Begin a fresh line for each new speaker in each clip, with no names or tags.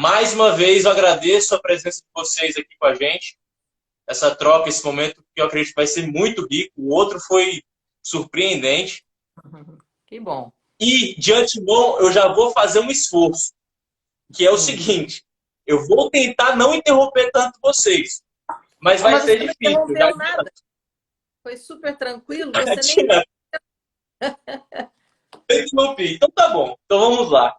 Mais uma vez, eu agradeço a presença de vocês aqui com a gente. Essa troca, esse momento que eu acredito que vai ser muito rico. O outro foi surpreendente.
Que bom.
E, de antemão, eu já vou fazer um esforço, que é o
Hum.
seguinte. Eu vou tentar não interromper tanto vocês, mas vai
Mas
ser
você não
difícil. Eu já
interrompeu nada. Foi super tranquilo. Você nem.
adianto, eu interrompi. Então tá bom. Então vamos lá.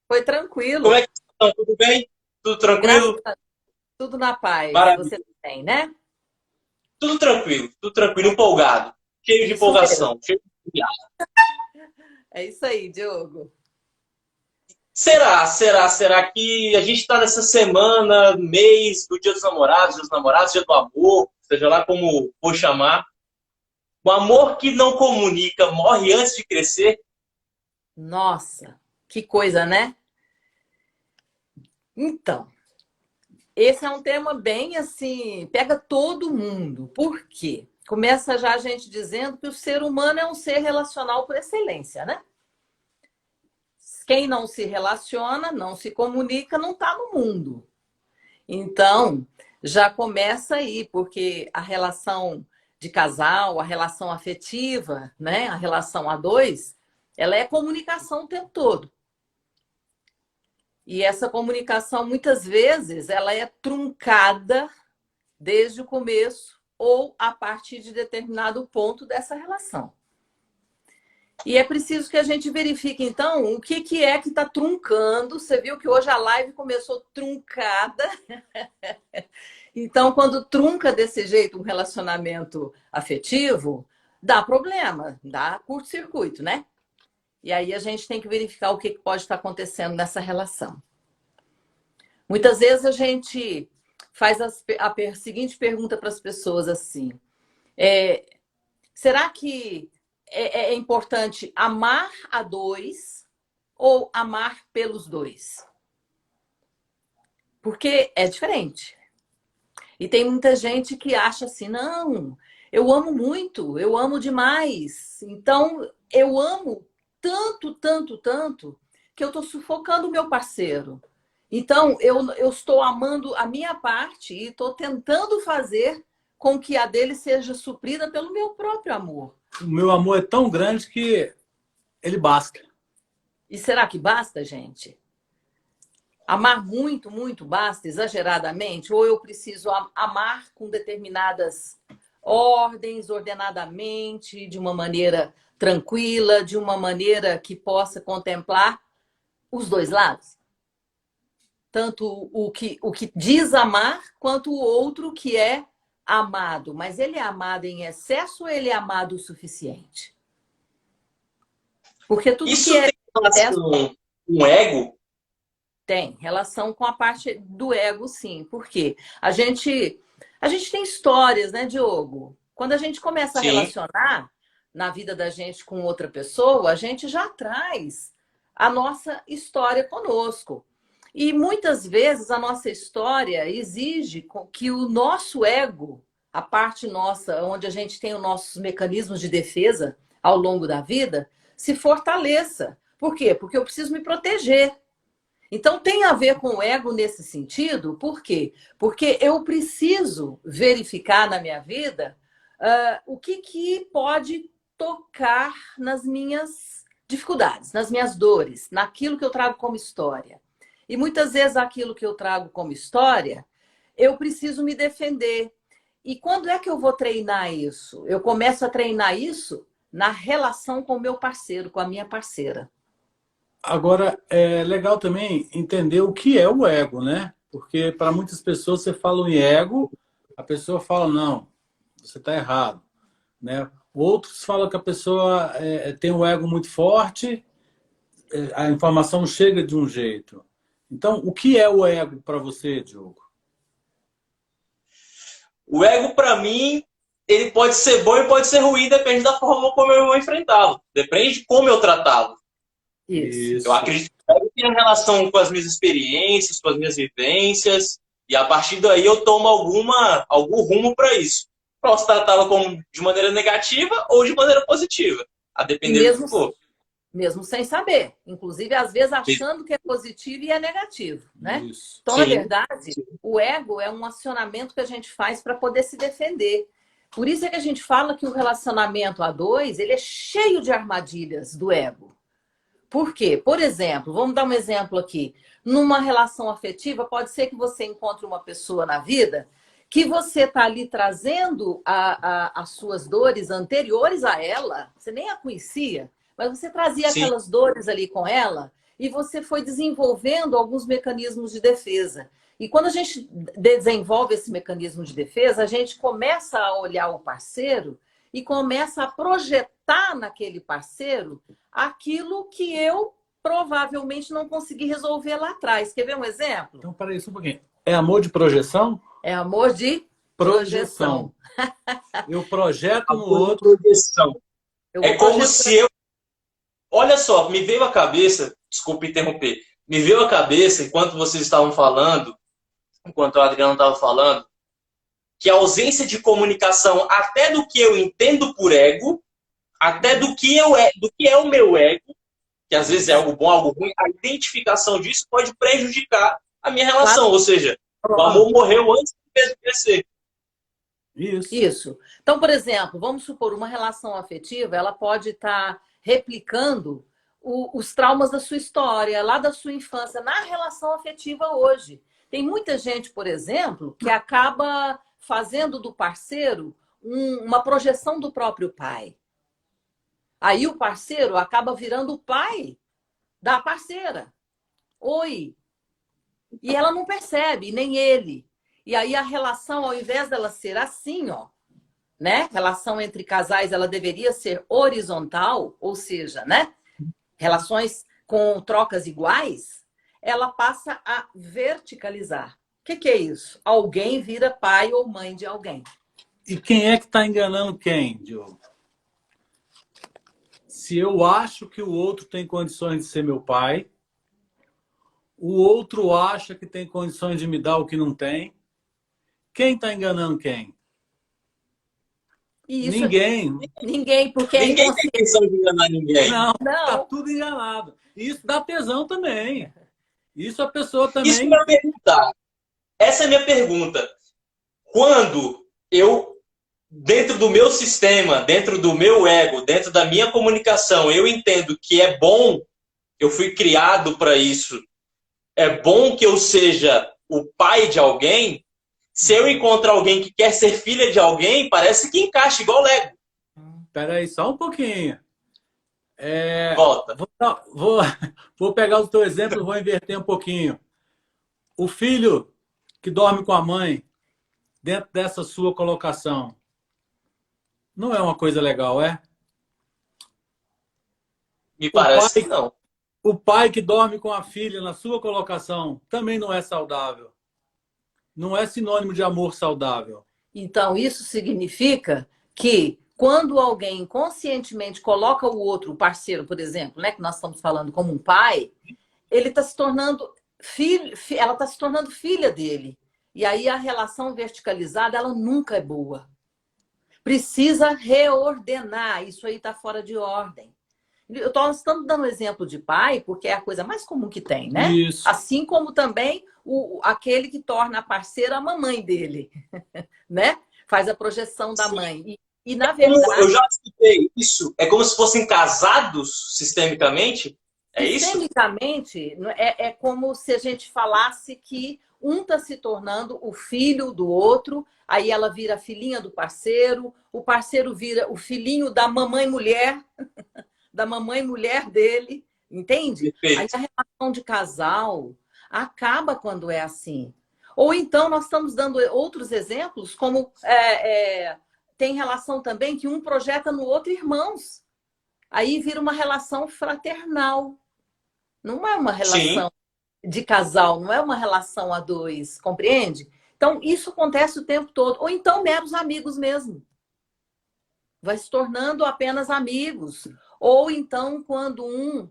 Foi
Como é
tranquilo.
que vocês estão? Tudo bem? Tudo
Graças
tranquilo?
a Deus, tudo na paz. Você
Maravilha.
tem, né?
Tudo tranquilo, empolgado. Cheio de
Isso mesmo.
empolgação. Cheio de entusiasmo.
É isso aí, Diogo.
Será que a gente está nessa semana, mês do Dia dos Namorados, Dia do Amor, seja lá como for chamar. O amor que não comunica morre antes de crescer?
Nossa, que coisa, né? Então, esse é um tema bem assim, pega todo mundo. Por quê? Começa já a gente dizendo que o ser humano é um ser relacional por excelência, né? Quem não se relaciona, não se comunica, não está no mundo. Então, já começa aí, porque a relação de casal, a relação afetiva, né? A relação a dois, ela é comunicação o tempo todo. E essa comunicação, muitas vezes, ela é truncada desde o começo ou a partir de determinado ponto dessa relação. E é preciso que a gente verifique, então, o que é que está truncando. Você viu que hoje a live começou truncada. Então, quando trunca desse jeito um relacionamento afetivo, dá problema, dá curto-circuito, né? E aí a gente tem que verificar o que pode estar acontecendo nessa relação. Muitas vezes a gente faz a seguinte pergunta para as pessoas assim: será que é importante amar a dois ou amar pelos dois? Porque é diferente. E tem muita gente que acha assim, não, eu amo muito, eu amo demais. Então, eu amo tanto, tanto, tanto, que eu estou sufocando o meu parceiro. Então, eu estou amando a minha parte e estou tentando fazer com que a dele seja suprida pelo meu próprio amor.
O meu amor é tão grande que ele basta.
E será que basta, gente? Amar muito, muito basta, exageradamente? Ou eu preciso amar com determinadas ordens, ordenadamente, de uma maneira tranquila, de uma maneira que possa contemplar os dois lados? Tanto o que diz amar, quanto o outro que é amado. Mas ele é amado em excesso ou ele é amado o suficiente? Porque tudo que
Isso
é
tem
excesso
relação com ego?
tem relação com a parte do ego, sim. Por quê? A gente tem histórias, né, Diogo? Quando a gente começa a
Sim.
relacionar na vida da gente com outra pessoa, a gente já traz a nossa história conosco. E muitas vezes a nossa história exige que o nosso ego, a parte nossa, onde a gente tem os nossos mecanismos de defesa ao longo da vida, se fortaleça. Por quê? Porque eu preciso me proteger. Então, tem a ver com o ego nesse sentido, por quê? Porque eu preciso verificar na minha vida o que pode tocar nas minhas dificuldades, nas minhas dores, naquilo que eu trago como história. E muitas vezes aquilo que eu trago como história, eu preciso me defender. E quando é que eu vou treinar isso? Eu começo a treinar isso na relação com o meu parceiro, com a minha parceira.
Agora, é legal também entender o que é o ego, né? Porque para muitas pessoas você fala em ego, a pessoa fala, não, você está errado, né? Outros falam que a pessoa tem o ego muito forte, a informação chega de um jeito. Então, o que é o ego para você, Diogo?
O ego, para mim, ele pode ser bom e pode ser ruim, depende da forma como eu vou enfrentá-lo. Depende de como eu tratá-lo.
Isso.
Eu
Isso.
acredito que o ego tem relação com as minhas experiências, com as minhas vivências, e a partir daí eu tomo algum rumo para isso. Posso tratá-lo de maneira negativa ou de maneira positiva, a
E
depender do
mesmo
que for.
Mesmo sem saber. Inclusive, às vezes, achando que é positivo e é negativo, né?
Isso.
Então, na
Sim.
verdade, o ego é um acionamento que a gente faz para poder se defender. Por isso é que a gente fala que o relacionamento a dois, ele é cheio de armadilhas do ego. Por quê? Por exemplo, vamos dar um exemplo aqui. Numa relação afetiva, pode ser que você encontre uma pessoa na vida que você está ali trazendo as suas dores anteriores a ela, você nem a conhecia, mas você trazia
Sim.
aquelas dores ali com ela e você foi desenvolvendo alguns mecanismos de defesa. E quando a gente desenvolve esse mecanismo de defesa, a gente começa a olhar o parceiro e começa a projetar naquele parceiro aquilo que eu provavelmente não consegui resolver lá atrás. Quer ver um exemplo?
Então, peraí, só um pouquinho. É amor de projeção?
É amor de projeção.
Eu projeto no
Amor de
outro.
projeção.
Eu
É
vou
como
projetar.
se eu... Olha só, me veio à cabeça, desculpe interromper, me veio à cabeça, enquanto vocês estavam falando, enquanto o Adriano estava falando, que a ausência de comunicação, até do que eu entendo por ego, até do que é o meu ego, que às vezes é algo bom, algo ruim, a identificação disso pode prejudicar a minha relação.
Claro.
Ou seja, o amor morreu antes de crescer.
Isso.
Isso. Então, por exemplo, vamos supor uma relação afetiva, ela pode estar replicando os traumas da sua história, lá da sua infância, na relação afetiva hoje. Tem muita gente, por exemplo, que acaba fazendo do parceiro uma projeção do próprio pai. Aí o parceiro acaba virando o pai da parceira. Oi. E ela não percebe, nem ele. E aí a relação, ao invés dela ser assim, ó, né? Relação entre casais, ela deveria ser horizontal, ou seja, né? Relações com trocas iguais, ela passa a verticalizar. O que é isso? Alguém vira pai ou mãe de alguém.
E quem é que está enganando quem, Diogo? Se eu acho que o outro tem condições de ser meu pai, o outro acha que tem condições de me dar o que não tem, quem está enganando quem?
E isso
Ninguém.
ninguém, porque é
Ninguém tem
inconsciente.
intenção de enganar ninguém.
Não, tá
Não.
tudo enganado. Isso dá tesão também. Isso a pessoa
Isso
também...
que eu ia perguntar. Essa é a minha pergunta. Quando eu, dentro do meu sistema, dentro do meu ego, dentro da minha comunicação, eu entendo que é bom, eu fui criado para isso, é bom que eu seja o pai de alguém, se eu encontro alguém que quer ser filha de alguém, parece que encaixa igual Lego.
Espera aí, só um pouquinho.
Volta.
Vou pegar o teu exemplo e vou inverter um pouquinho. O filho que dorme com a mãe, dentro dessa sua colocação, não é uma coisa legal, é?
Me parece
pai,
que não.
o pai que dorme com a filha na sua colocação também não é saudável. Não é sinônimo de amor saudável.
Então, isso significa que quando alguém conscientemente coloca o outro, o parceiro, por exemplo, né, que nós estamos falando como um pai, ele está se tornando filho, ela está se tornando filha dele. E aí a relação verticalizada, ela nunca é boa. Precisa reordenar. Isso aí está fora de ordem. Estamos dando exemplo de pai, porque é a coisa mais comum que tem, né?
Isso.
Assim como também aquele que torna a parceira a mamãe dele, né? Faz a projeção da mãe. E na verdade...
Eu já escutei isso. É como se fossem casados sistemicamente? É isso?
Sistemicamente, é como se a gente falasse que um está se tornando o filho do outro, aí ela vira a filhinha do parceiro, o parceiro vira o filhinho da mamãe mulher, da mamãe mulher dele, entende?
Perfeito.
Aí a relação de casal acaba quando é assim. Ou então nós estamos dando outros exemplos, como tem relação também que um projeta no outro irmãos. Aí vira uma relação fraternal. Não é uma relação de casal, não é uma relação a dois, compreende? Então, isso acontece o tempo todo. Ou então, meros amigos mesmo. Vai se tornando apenas amigos. Ou então, quando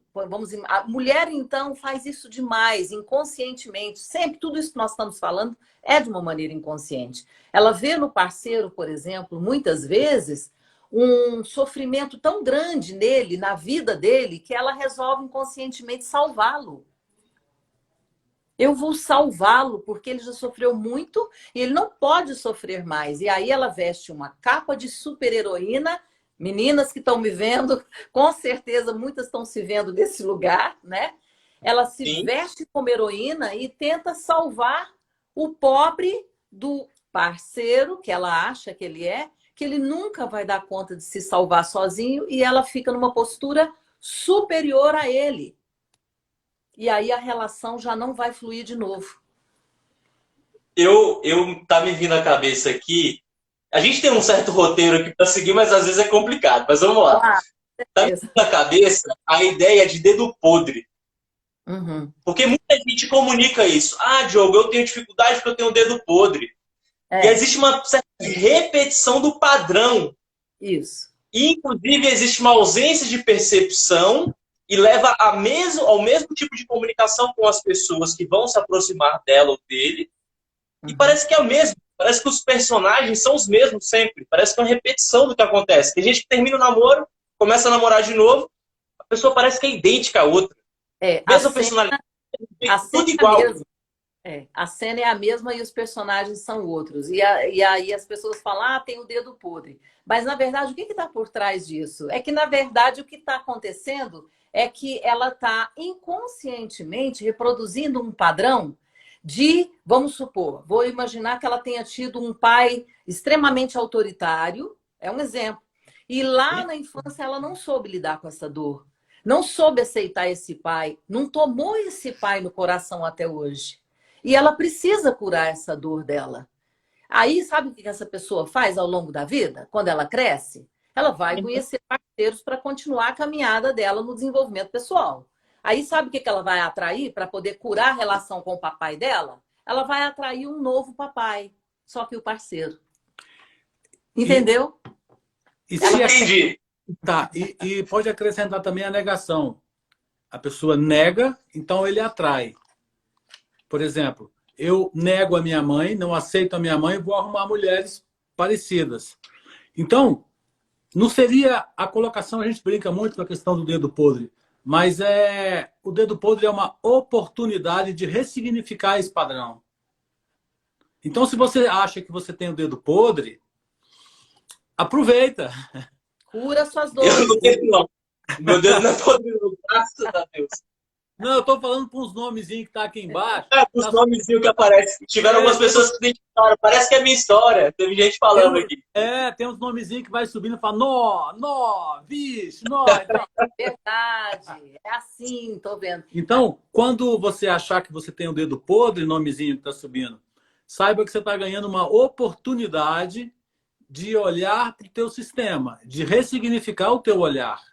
a mulher, então, faz isso demais, inconscientemente. Sempre, tudo isso que nós estamos falando é de uma maneira inconsciente. Ela vê no parceiro, por exemplo, muitas vezes, um sofrimento tão grande nele, na vida dele, que ela resolve inconscientemente salvá-lo. Eu vou salvá-lo porque ele já sofreu muito e ele não pode sofrer mais. E aí ela veste uma capa de super-heroína. Meninas que estão me vendo, com certeza muitas estão se vendo desse lugar, né? Ela se
Sim.
veste como heroína e tenta salvar o pobre do parceiro, que ela acha que ele nunca vai dar conta de se salvar sozinho, e ela fica numa postura superior a ele. E aí a relação já não vai fluir de novo.
Tá me vindo à cabeça aqui. A gente tem um certo roteiro aqui para seguir, mas às vezes é complicado. Mas vamos lá.
Ah,
Tá me vindo na cabeça a ideia de dedo podre.
uhum.
Porque muita gente comunica isso. Ah, Diogo, eu tenho dificuldade porque eu tenho um dedo podre. E existe uma certa repetição do padrão.
Isso.
E, inclusive, existe uma ausência de percepção e leva ao mesmo tipo de comunicação com as pessoas que vão se aproximar dela ou dele. E parece que é o mesmo. Parece que os personagens são os mesmos sempre. Parece que é uma repetição do que acontece. Tem gente que termina o namoro, começa a namorar de novo, a pessoa parece que é idêntica à outra. Mesma personalidade, tudo igual.
A cena é a mesma e os personagens são outros. E aí as pessoas falam, ah, tem o dedo podre. Mas, na verdade, o que está por trás disso? É que, na verdade, o que está acontecendo é que ela está inconscientemente reproduzindo um padrão de, vamos supor, vou imaginar que ela tenha tido um pai extremamente autoritário, é um exemplo. E lá na infância ela não soube lidar com essa dor. Não soube aceitar esse pai, não tomou esse pai no coração até hoje. E ela precisa curar essa dor dela. Aí, sabe o que essa pessoa faz ao longo da vida? Quando ela cresce, ela vai conhecer parceiros para continuar a caminhada dela no desenvolvimento pessoal. Aí, sabe o que ela vai atrair para poder curar a relação com o papai dela? Ela vai atrair um novo papai, só que o parceiro. Entendeu?
Entendi.
Tá, e pode acrescentar também a negação. A pessoa nega, então ele atrai. Por exemplo, eu nego a minha mãe, não aceito a minha mãe e vou arrumar mulheres parecidas. Então, não seria a colocação, a gente brinca muito com a questão do dedo podre, mas o dedo podre é uma oportunidade de ressignificar esse padrão. Então, se você acha que você tem o dedo podre, aproveita.
Cura suas dores.
Eu não tenho, não. Meu Deus, não é podre, não. Graças a Deus.
Não, eu tô falando com os nomezinhos que tá aqui embaixo.
Os nomezinhos que aparecem. Tiveram algumas pessoas que identificaram. Parece que é minha história. Teve gente falando aqui.
Tem uns nomezinhos que vai subindo e fala nó, vixe, nó.
Verdade. É assim, tô vendo.
Então, quando você achar que você tem o dedo podre, nomezinho que tá subindo, saiba que você tá ganhando uma oportunidade de olhar para o teu sistema, de ressignificar o teu olhar.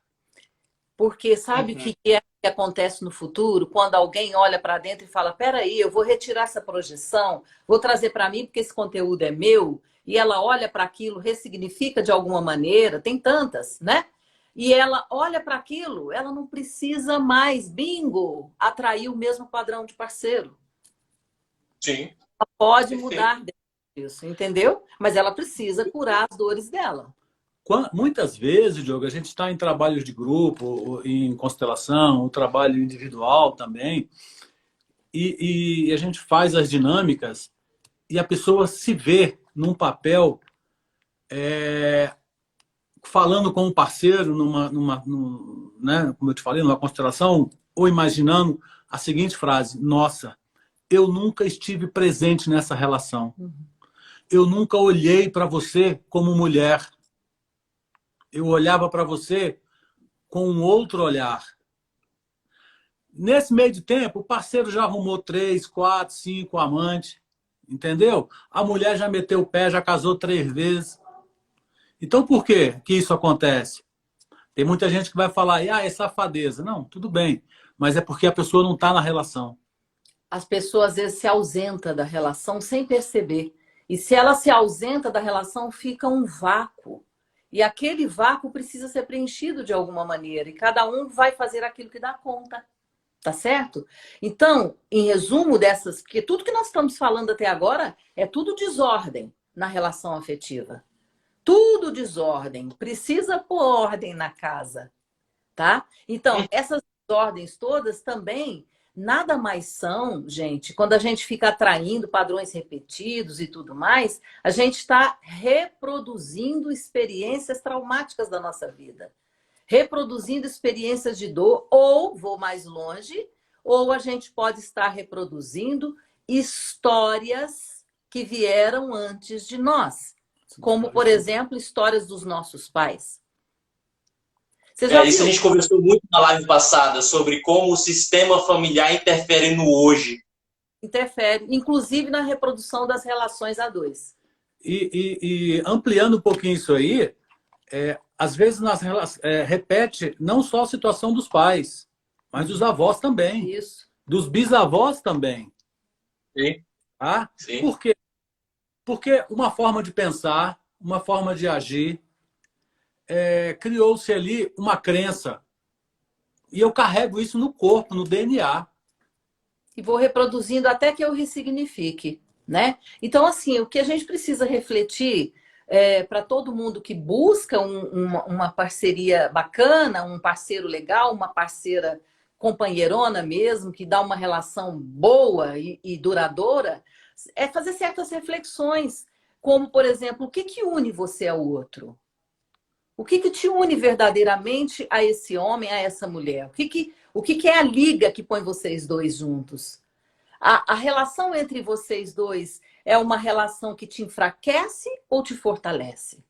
Porque sabe o que é que acontece no futuro? Quando alguém olha para dentro e fala, peraí, eu vou retirar essa projeção, vou trazer para mim porque esse conteúdo é meu, e ela olha para aquilo, ressignifica de alguma maneira, tem tantas, né? E ela olha para aquilo, ela não precisa mais, bingo, atrair o mesmo padrão de parceiro.
Sim.
Ela pode mudar isso, entendeu? Mas ela precisa curar as dores dela.
Muitas vezes, Diogo, a gente está em trabalhos de grupo, em constelação, o trabalho individual também, e a gente faz as dinâmicas e a pessoa se vê num papel falando com um parceiro, né, como eu te falei, numa constelação, ou imaginando a seguinte frase: nossa, eu nunca estive presente nessa relação. Eu nunca olhei para você como mulher. Eu olhava para você com um outro olhar. Nesse meio de tempo, o parceiro já arrumou 3, 4, 5 amantes, entendeu? A mulher já meteu o pé, já casou 3 vezes. Então, por que isso acontece? Tem muita gente que vai falar, é safadeza. Não, tudo bem, mas é porque a pessoa não está na relação.
As pessoas, às vezes, se ausentam da relação sem perceber. E se ela se ausenta da relação, fica um vácuo. E aquele vácuo precisa ser preenchido de alguma maneira. E cada um vai fazer aquilo que dá conta. Tá certo? Então, em resumo dessas... Porque tudo que nós estamos falando até agora é tudo desordem na relação afetiva. tudo desordem. Precisa pôr ordem na casa, tá? Então, essas ordens todas também nada mais são, gente, quando a gente fica atraindo padrões repetidos e tudo mais, a gente está reproduzindo experiências traumáticas da nossa vida. Reproduzindo experiências de dor, ou, vou mais longe, ou a gente pode estar reproduzindo histórias que vieram antes de nós. Como, por exemplo, histórias dos nossos pais. Você já
Isso
viu?
a gente conversou muito na live passada, sobre como o sistema familiar interfere no hoje.
Interfere, inclusive na reprodução das relações a dois.
E ampliando um pouquinho isso aí, às vezes repete não só a situação dos pais, mas dos avós também.
Isso.
Dos bisavós também.
Sim.
Tá?
Sim.
Por quê? Porque uma forma de pensar, uma forma de agir, criou-se ali uma crença. E eu carrego isso no corpo, no DNA.
E vou reproduzindo até que eu ressignifique, né? Então, assim, o que a gente precisa refletir para todo mundo que busca uma parceria bacana, um parceiro legal, uma parceira companheirona mesmo, que dá uma relação boa e duradoura, é fazer certas reflexões, como, por exemplo, o que que une você ao outro? O que que te une verdadeiramente a esse homem, a essa mulher? O que que é a liga que põe vocês dois juntos? A relação entre vocês dois é uma relação que te enfraquece ou te fortalece?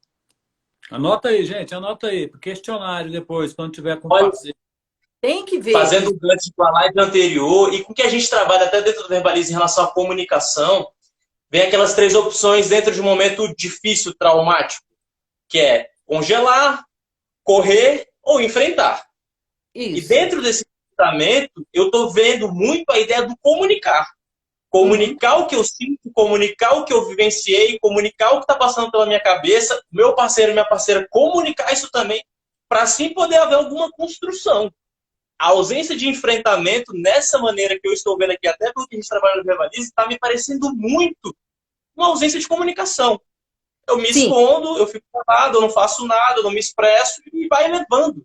Anota aí, gente, anota aí. Questionário depois, quando tiver com
Olha,
parceiro.
Tem que ver.
Fazendo o gancho com a live anterior e com o que a gente trabalha até dentro do Verbalize em relação à comunicação, vem aquelas 3 opções dentro de um momento difícil, traumático, que é congelar, correr ou enfrentar.
Isso.
E dentro desse tratamento, eu estou vendo muito a ideia do comunicar. Comunicar o que eu sinto, comunicar o que eu vivenciei, comunicar o que está passando pela minha cabeça, meu parceiro e minha parceira comunicar isso também, para assim poder haver alguma construção. A ausência de enfrentamento, nessa maneira que eu estou vendo aqui, até pelo que a gente trabalha no Verbalize, está me parecendo muito uma ausência de comunicação. Eu me escondo, eu fico calado, eu não faço nada, eu não me expresso e vai levando.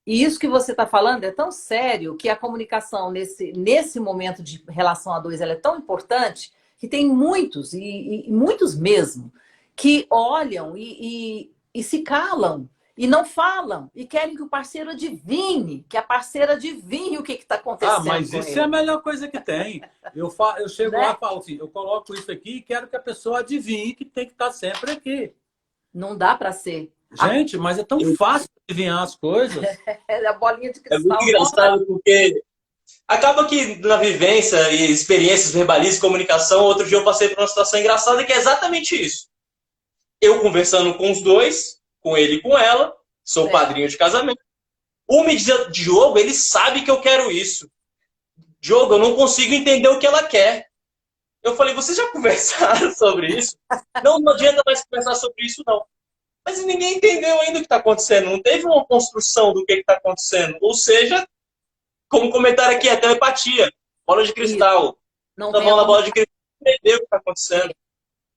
E isso que você está falando é tão sério que a comunicação nesse momento de relação a dois ela é tão importante que tem muitos, e muitos mesmo, que olham e se calam e não falam e querem que o parceiro adivinhe, que a parceira adivinhe o que está acontecendo.
Mas isso é a melhor coisa que tem. Eu chego lá e falo assim, eu coloco isso aqui e quero que a pessoa adivinhe que tem que estar sempre aqui.
Não dá para ser.
Gente, mas é tão fácil adivinhar as coisas.
A bolinha de cristal.
É muito engraçado porque acaba que na vivência e experiências, verbalize, comunicação, outro dia eu passei por uma situação engraçada que é exatamente isso. Eu conversando com os dois, com ele e com ela, sou padrinho de casamento. Um me diz, Diogo, ele sabe que eu quero isso. Diogo, eu não consigo entender o que ela quer. Eu falei, vocês já conversaram sobre isso? Não adianta mais conversar sobre isso, não. Mas ninguém entendeu ainda o que está acontecendo. Não teve uma construção do que está acontecendo. Ou seja, como comentaram aqui, a telepatia. Bola de cristal.
Não
tá bom na bola de cristal, entendeu o que está acontecendo.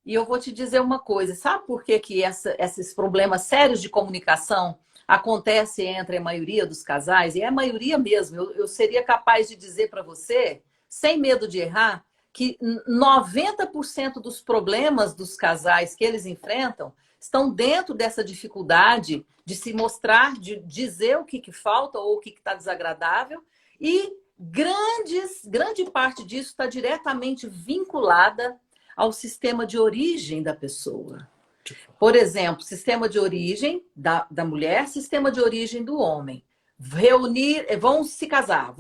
E eu vou te dizer uma coisa. Sabe por que esses problemas sérios de comunicação acontecem entre a maioria dos casais? E é a maioria mesmo. Eu seria capaz de dizer para você, sem medo de errar, que 90% dos problemas dos casais que eles enfrentam estão dentro dessa dificuldade de se mostrar, de dizer o que falta ou o que está desagradável. E grande parte disso está diretamente vinculada ao sistema de origem da pessoa. Por exemplo, sistema de origem da mulher, sistema de origem do homem. Vão se casar,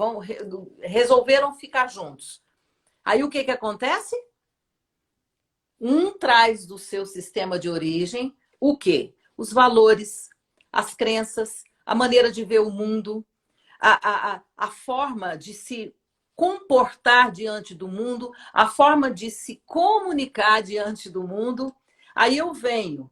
resolveram ficar juntos. Aí o que acontece? Um traz do seu sistema de origem o quê? Os valores, as crenças, a maneira de ver o mundo, a forma de se comportar diante do mundo, a forma de se comunicar diante do mundo. Aí eu venho,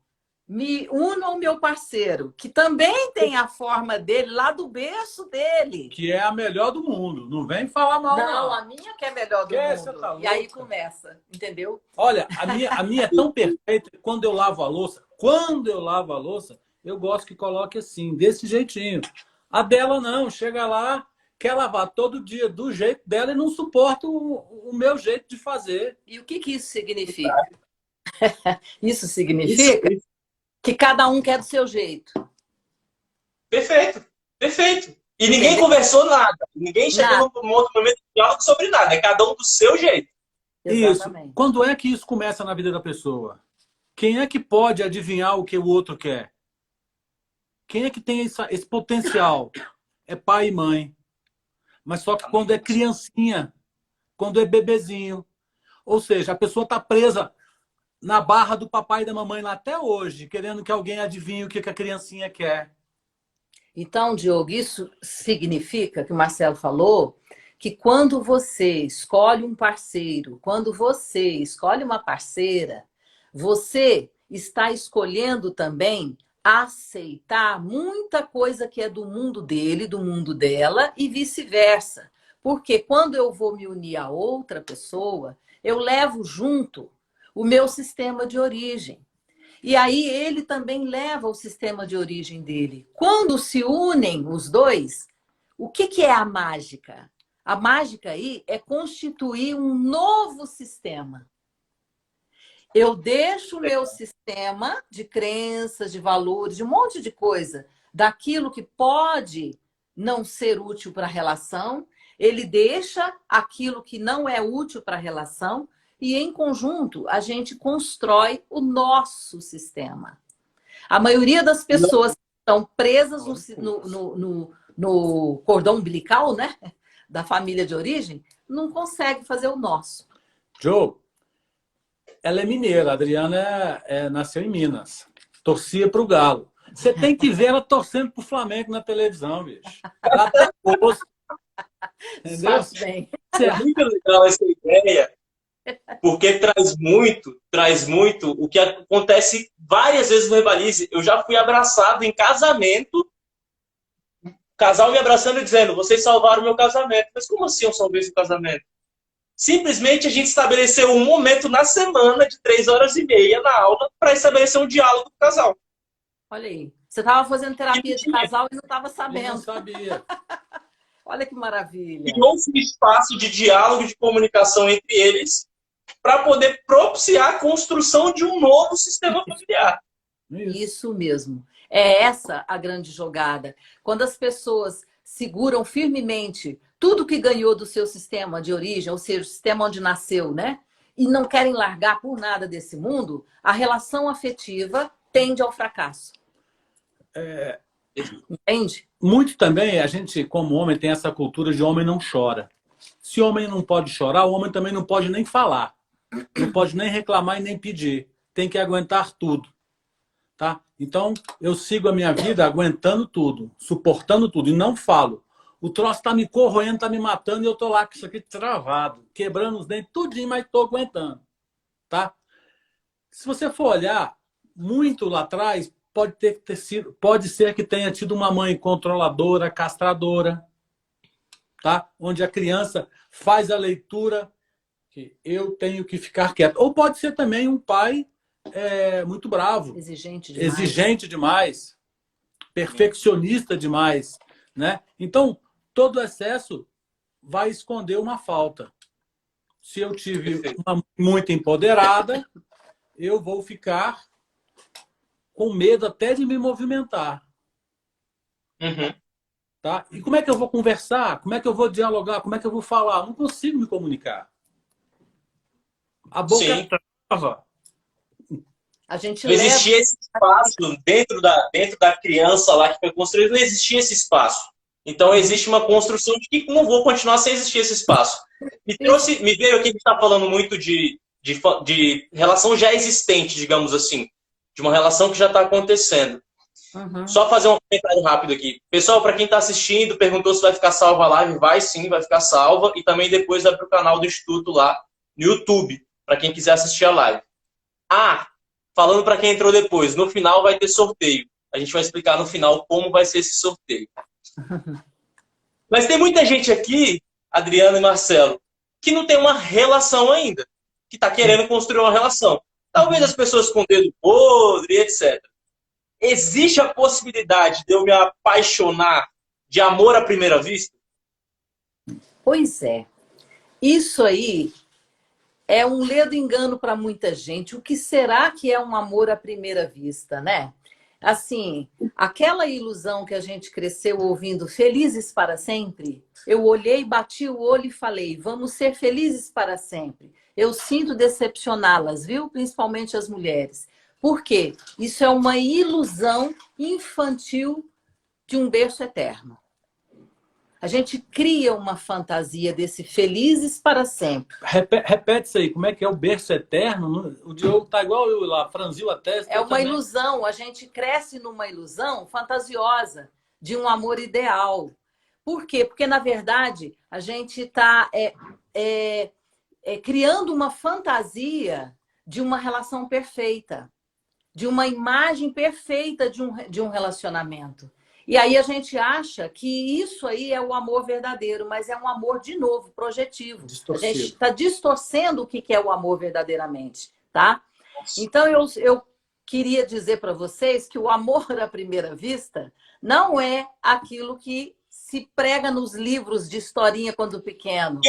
me uno ao meu parceiro, que também tem a forma dele, lá do berço dele.
Que é a melhor do mundo. Não vem falar mal, não.
Não, a minha que é a melhor do mundo.
Tá
e aí começa, entendeu?
Olha, a minha é tão perfeita que quando eu lavo a louça, Quando eu lavo a louça, eu gosto que coloque assim, desse jeitinho. A dela não, chega lá, quer lavar todo dia do jeito dela e não suporta o meu jeito de fazer.
E o que que isso significa? Isso
Isso,
significa
isso.
que cada um quer do seu jeito.
Perfeito, perfeito. E ninguém
Entendeu?
conversou nada. Ninguém chegou
Nada.
num outro momento de diálogo sobre nada. É cada um do seu jeito.
Isso.
Exatamente.
Quando é que isso começa na vida da pessoa? Quem é que pode adivinhar o que o outro quer? Quem é que tem esse potencial? É pai e mãe. Mas só que quando é criancinha, quando é bebezinho. Ou seja, a pessoa está presa na barra do papai e da mamãe lá até hoje, querendo que alguém adivinhe o que a criancinha quer.
Então, Diogo, isso significa que o Marcelo falou que quando você escolhe um parceiro, quando você escolhe uma parceira, você está escolhendo também aceitar muita coisa que é do mundo dele, do mundo dela e vice-versa. Porque quando eu vou me unir a outra pessoa, eu levo junto o meu sistema de origem. E aí ele também leva o sistema de origem dele. Quando se unem os dois, o que é a mágica? A mágica aí é constituir um novo sistema. Eu deixo o meu sistema de crenças, de valores, de um monte de coisa, daquilo que pode não ser útil para a relação, ele deixa aquilo que não é útil para a relação e, em conjunto, a gente constrói o nosso sistema. A maioria das pessoas que estão presas no cordão umbilical, né, da família de origem, não consegue fazer o nosso.
Joe, ela é mineira, a Adriana nasceu em Minas. Torcia para o Galo. Você tem que ver ela torcendo para o Flamengo na televisão, bicho. Ela até gosta. Entendeu?
Faz bem.
É muito legal essa ideia, porque traz muito o que acontece várias vezes no Rebalize. Eu já fui abraçado em casamento, o casal me abraçando e dizendo, vocês salvaram o meu casamento. Mas como assim eu salvei esse casamento? Simplesmente a gente estabeleceu um momento na semana de 3h30 na aula para estabelecer um diálogo com o casal.
Olha aí. Você estava fazendo terapia de casal e não estava sabendo.
Eu não sabia.
Olha que maravilha.
Criou-se um espaço de diálogo, de comunicação entre eles, para poder propiciar a construção de um novo sistema familiar.
Isso mesmo. É essa a grande jogada. Quando as pessoas seguram firmemente tudo que ganhou do seu sistema de origem, ou seja, o sistema onde nasceu, né? E não querem largar por nada desse mundo, a relação afetiva tende ao fracasso. Entende?
Muito também, a gente, como homem, tem essa cultura de homem não chora. Se o homem não pode chorar, o homem também não pode nem falar. Não pode nem reclamar e nem pedir. Tem que aguentar tudo. Tá? Então, eu sigo a minha vida aguentando tudo, suportando tudo, e não falo. O troço está me corroendo, está me matando, e eu estou lá com isso aqui travado, quebrando os dentes, tudinho, mas estou aguentando. Tá? Se você for olhar, muito lá atrás, pode ser que tenha tido uma mãe controladora, castradora, tá? Onde a criança faz a leitura que eu tenho que ficar quieto. Ou pode ser também um pai muito bravo, exigente demais, perfeccionista demais, né? Então, todo excesso vai esconder uma falta. Se eu tive uma mãe muito empoderada, eu vou ficar com medo até de me movimentar.
Uhum.
Tá? E como é que eu vou conversar? Como é que eu vou dialogar? Como é que eu vou falar? Não consigo me comunicar. A boca trava.
A gente
não existia esse espaço dentro da criança lá que foi construído, não existia esse espaço. Então existe uma construção de que não vou continuar sem existir esse espaço. Me veio aqui que está falando muito de relação já existente, digamos assim. De uma relação que já está acontecendo. Uhum. Só fazer um comentário rápido aqui. Pessoal, para quem está assistindo, perguntou se vai ficar salva a live. Vai sim, vai ficar salva. E também depois vai para o canal do Instituto lá no YouTube, para quem quiser assistir a live. Falando para quem entrou depois, no final vai ter sorteio. A gente vai explicar no final como vai ser esse sorteio. Mas tem muita gente aqui, Adriano e Marcelo, que não tem uma relação ainda. Que está querendo construir uma relação. Talvez as pessoas com dedo podre, etc. Existe a possibilidade de eu me apaixonar de amor à primeira vista?
Pois é. Isso aí é um ledo engano para muita gente. O que será que é um amor à primeira vista, né? Assim, aquela ilusão que a gente cresceu ouvindo felizes para sempre, eu olhei, bati o olho e falei, vamos ser felizes para sempre. Eu sinto decepcioná-las, viu? Principalmente as mulheres. Por quê? Isso é uma ilusão infantil de um berço eterno. A gente cria uma fantasia desse felizes para sempre.
Repete isso aí, como é que é o berço eterno? O Diogo tá igual eu lá, franziu a testa.
É uma ilusão, a gente cresce numa ilusão fantasiosa de um amor ideal. Por quê? Porque, na verdade, a gente está criando uma fantasia de uma relação perfeita, de uma imagem perfeita de um relacionamento. E aí a gente acha que isso aí é o amor verdadeiro, mas é um amor, de novo, projetivo.
Distorcido.
A gente está distorcendo o que é o amor verdadeiramente, tá? Então, eu queria dizer para vocês que o amor à primeira vista não é aquilo que se prega nos livros de historinha quando pequeno.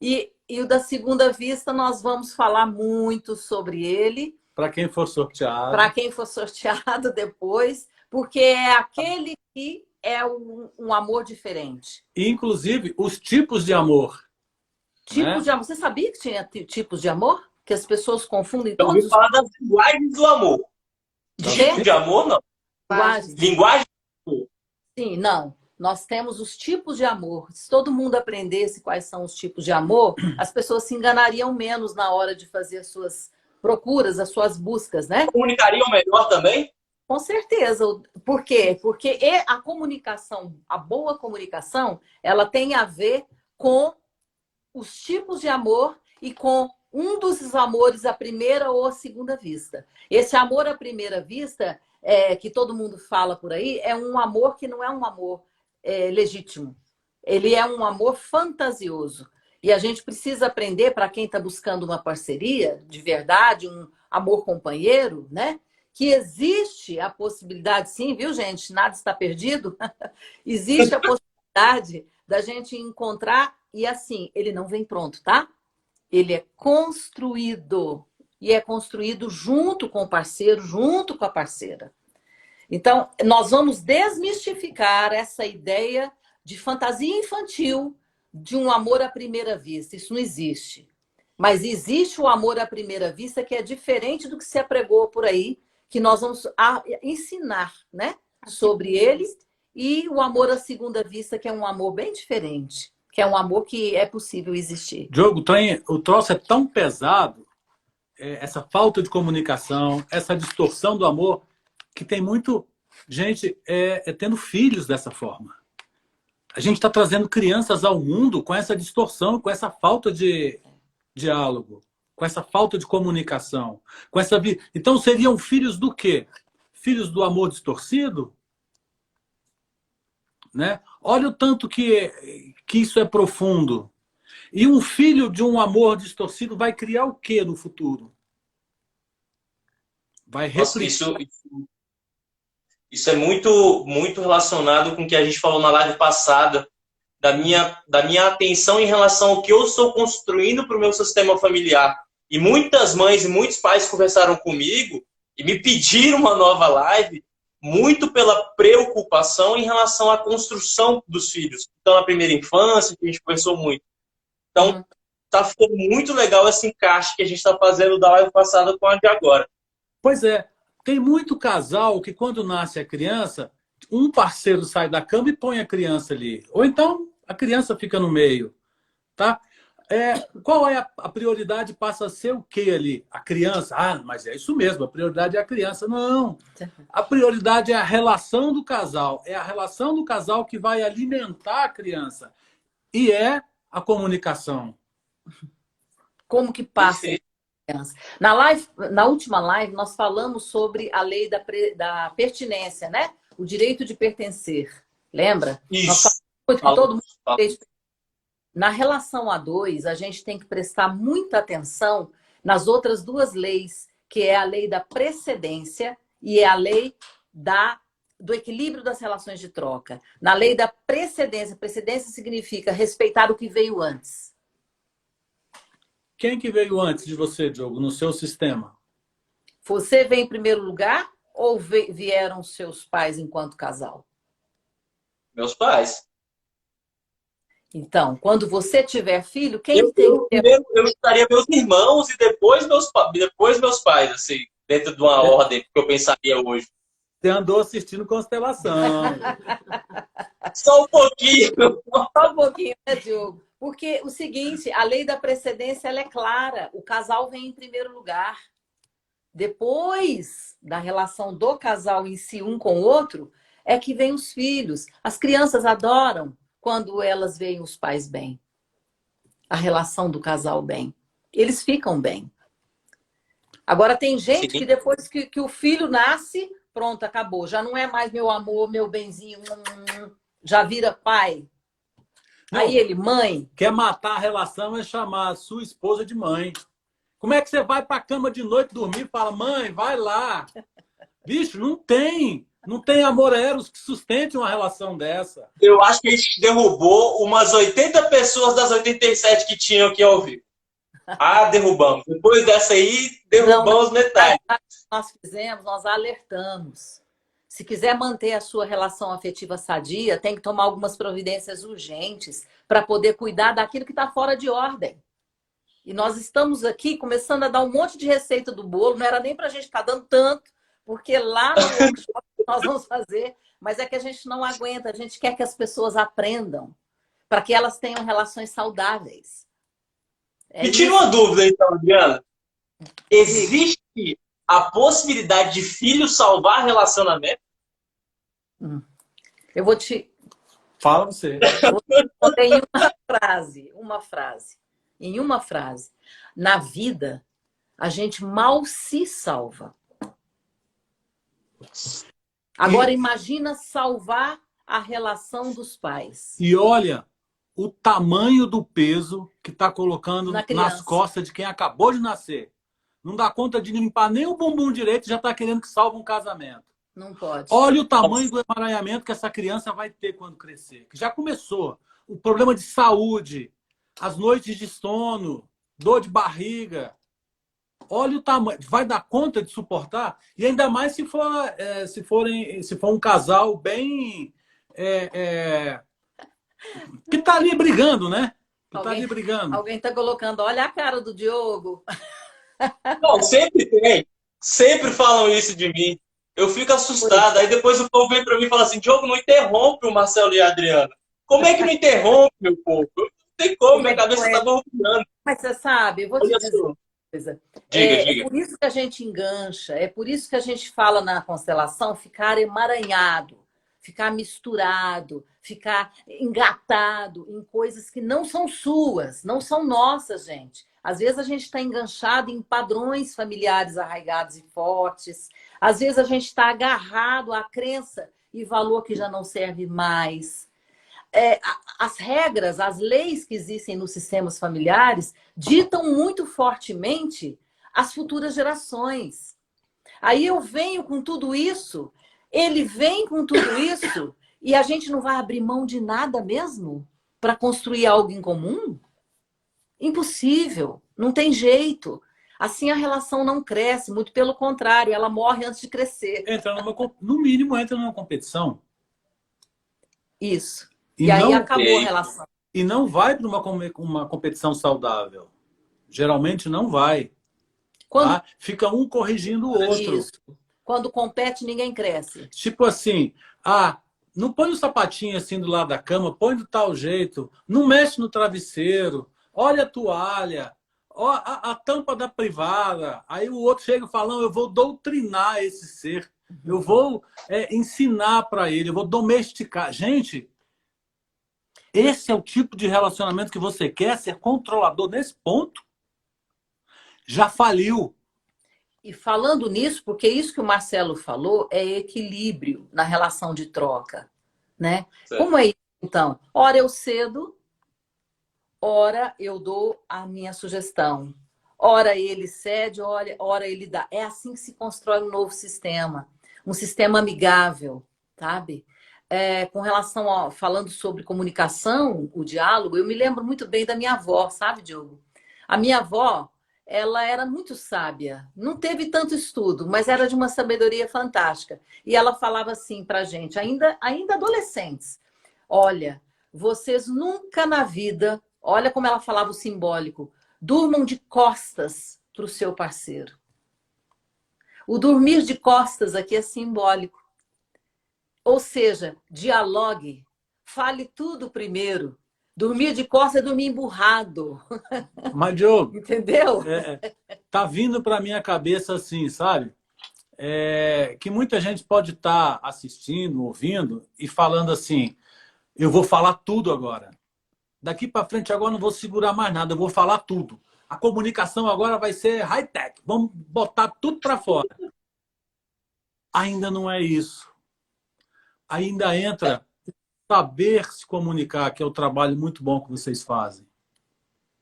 E o da segunda vista, nós vamos falar muito sobre ele.
Para quem for sorteado.
Para quem for sorteado depois, porque é aquele que é um amor diferente.
E, inclusive, os tipos de amor.
Tipos de amor. Você sabia que tinha tipos de amor? Que as pessoas confundem
Eu
todos
ouvi falar das linguagens do amor. Tipo de amor, não.
linguagens.
Linguagem do amor.
Sim, não. Nós temos os tipos de amor. Se todo mundo aprendesse quais são os tipos de amor, as pessoas se enganariam menos na hora de fazer as suas procuras, as suas buscas, né?
Comunicariam melhor também?
Com certeza. Por quê? Porque a comunicação, a boa comunicação, ela tem a ver com os tipos de amor e com um dos amores à primeira ou à segunda vista. Esse amor à primeira vista, que todo mundo fala por aí, é um amor que não é um amor legítimo. Ele é um amor fantasioso. E a gente precisa aprender, para quem está buscando uma parceria de verdade, um amor companheiro, né? Que existe a possibilidade, sim, viu, gente? Nada está perdido. Existe a possibilidade da gente encontrar, e assim, ele não vem pronto, tá? Ele é construído. E é construído junto com o parceiro, junto com a parceira. Então, nós vamos desmistificar essa ideia de fantasia infantil de um amor à primeira vista. Isso não existe. Mas existe o amor à primeira vista que é diferente do que se apregou por aí, que nós vamos ensinar, né, sobre ele, e o amor à segunda vista, que é um amor bem diferente, que é um amor que é possível existir.
Diogo, o troço é tão pesado, essa falta de comunicação, essa distorção do amor, que tem muito gente tendo filhos dessa forma. A gente está trazendo crianças ao mundo com essa distorção, com essa falta de diálogo, com essa falta de comunicação. Então, seriam filhos do quê? Filhos do amor distorcido? Né? Olha o tanto que isso é profundo. E um filho de um amor distorcido vai criar o quê no futuro? Vai
Nossa, isso é muito, muito relacionado com o que a gente falou na live passada, da minha atenção em relação ao que eu estou construindo para o meu sistema familiar. E muitas mães e muitos pais conversaram comigo e me pediram uma nova live muito pela preocupação em relação à construção dos filhos. Então, na primeira infância, que a gente conversou muito. Então, tá ficando muito legal esse encaixe que a gente está fazendo da live passada com a de agora.
Pois é. Tem muito casal que, quando nasce a criança, um parceiro sai da cama e põe a criança ali. Ou então, a criança fica no meio. Tá? Qual é a prioridade? Passa a ser o quê ali? A criança? Ah, mas é isso mesmo, a prioridade é a criança. Não. A prioridade é a relação do casal. É a relação do casal que vai alimentar a criança. E é a comunicação.
Como que passa? Na última live, nós falamos sobre a lei da pertinência, né? O direito de pertencer. Lembra?
Isso.
Nós falamos que todo mundo. Na relação a dois, a gente tem que prestar muita atenção nas outras duas leis, que é a lei da precedência e é a lei do equilíbrio das relações de troca. Na lei da precedência, precedência significa respeitar o que veio antes.
Quem que veio antes de você, Diogo, no seu sistema?
Você veio em primeiro lugar ou vieram seus pais enquanto casal?
Meus pais.
Então, quando você tiver filho, quem
Eu,
tem
eu,
que ter...
primeiro, eu estaria meus irmãos e depois meus pais, assim, dentro de uma ordem que eu pensaria hoje.
Você andou assistindo Constelação.
Só um pouquinho.
Só um pouquinho, né, Diogo? Porque o seguinte, a lei da precedência ela é clara. O casal vem em primeiro lugar. Depois da relação do casal em si, um com o outro, é que vem os filhos. As crianças adoram quando elas veem os pais bem. A relação do casal bem. Eles ficam bem. Agora, tem gente
Sim.
que depois que o filho nasce, pronto, acabou. Já não é mais meu amor, meu benzinho. Já vira pai.
Não,
aí ele, mãe.
Quer matar a relação é chamar a sua esposa de mãe. Como é que você vai para a cama de noite dormir e fala, mãe, vai lá. Bicho, não tem. Não tem amor eros que sustente uma relação dessa.
Eu acho que a gente derrubou umas 80 pessoas das 87 que tinham aqui ao vivo. Ah, derrubamos. Depois dessa aí, derrubamos metade.
Nós fizemos, nós alertamos. Se quiser manter a sua relação afetiva sadia, tem que tomar algumas providências urgentes para poder cuidar daquilo que está fora de ordem. E nós estamos aqui começando a dar um monte de receita do bolo, não era nem para a gente estar dando tanto, porque lá no workshop nós vamos fazer, mas é que a gente não aguenta, a gente quer que as pessoas aprendam para que elas tenham relações saudáveis.
Me tira uma dúvida então, Adriana. Existe a possibilidade de filho salvar relacionamento?
Eu vou te...
Fala você.
Vou te responder em uma frase. Em uma frase. Na vida, a gente mal se salva. Agora, imagina salvar a relação dos pais.
E olha o tamanho do peso que está colocando nas costas de quem acabou de nascer. Não dá conta de limpar nem o bumbum direito e já está querendo que salve um casamento.
Não pode.
Olha o tamanho do emaranhamento que essa criança vai ter quando crescer. Que já começou. O problema de saúde, as noites de sono, dor de barriga. Olha o tamanho. Vai dar conta de suportar? E ainda mais se for um casal bem... que está ali brigando, né?
Alguém está colocando, olha a cara do Diogo.
Não, sempre tem. Sempre falam isso de mim. Eu fico assustado. Aí depois o povo vem para mim e fala assim, Diogo, não interrompe o Marcelo e a Adriana. Como é que não interrompe, meu povo? Não tem como, minha cabeça está borbulhando.
Mas você sabe, eu vou te dizer uma coisa.
Diga.
É por isso que a gente engancha, é por isso que a gente fala na constelação ficar emaranhado, ficar misturado, ficar engatado em coisas que não são suas, não são nossas, gente. Às vezes a gente está enganchado em padrões familiares arraigados e fortes. Às vezes a gente está agarrado à crença e valor que já não serve mais. As regras, as leis que existem nos sistemas familiares ditam muito fortemente as futuras gerações. Aí eu venho com tudo isso, ele vem com tudo isso, e a gente não vai abrir mão de nada mesmo para construir algo em comum? Impossível, não tem jeito. Assim a relação não cresce, muito pelo contrário, ela morre antes de crescer.
No mínimo entra numa competição.
Isso. E aí acabou a relação.
E não vai para uma competição saudável. Geralmente não vai. Tá? Fica um corrigindo o outro.
Isso. Quando compete, ninguém cresce.
Tipo assim, não põe o sapatinho assim do lado da cama, põe do tal jeito, não mexe no travesseiro, olha a toalha, ó, a tampa da privada. Aí o outro chega falando, eu vou doutrinar esse ser, eu vou ensinar para ele, eu vou domesticar. Gente, esse é o tipo de relacionamento que você quer, ser controlador nesse ponto? Já faliu.
E falando nisso, porque isso que o Marcelo falou é equilíbrio na relação de troca, né? Certo. Como é isso, então? Ora eu cedo, ora eu dou a minha sugestão. ora ele cede, ora ele dá. É assim que se constrói um novo sistema. Um sistema amigável, sabe? Com relação a, falando sobre comunicação, o diálogo, eu me lembro muito bem da minha avó, sabe, Diogo? A minha avó, ela era muito sábia, não teve tanto estudo, mas era de uma sabedoria fantástica. E ela falava assim pra gente, ainda adolescentes, olha, vocês nunca na vida, olha como ela falava o simbólico, durmam de costas para o seu parceiro. O dormir de costas aqui é simbólico. Ou seja, dialogue, fale tudo primeiro. Dormir de costas é dormir emburrado.
Mas, Diogo,
Entendeu?
tá vindo para minha cabeça assim, sabe? Que muita gente pode estar assistindo, ouvindo e falando assim, eu vou falar tudo agora. Daqui para frente agora não vou segurar mais nada, eu vou falar tudo. A comunicação agora vai ser high-tech, vamos botar tudo para fora. Ainda não é isso. Ainda entra saber se comunicar, que é o trabalho muito bom que vocês fazem.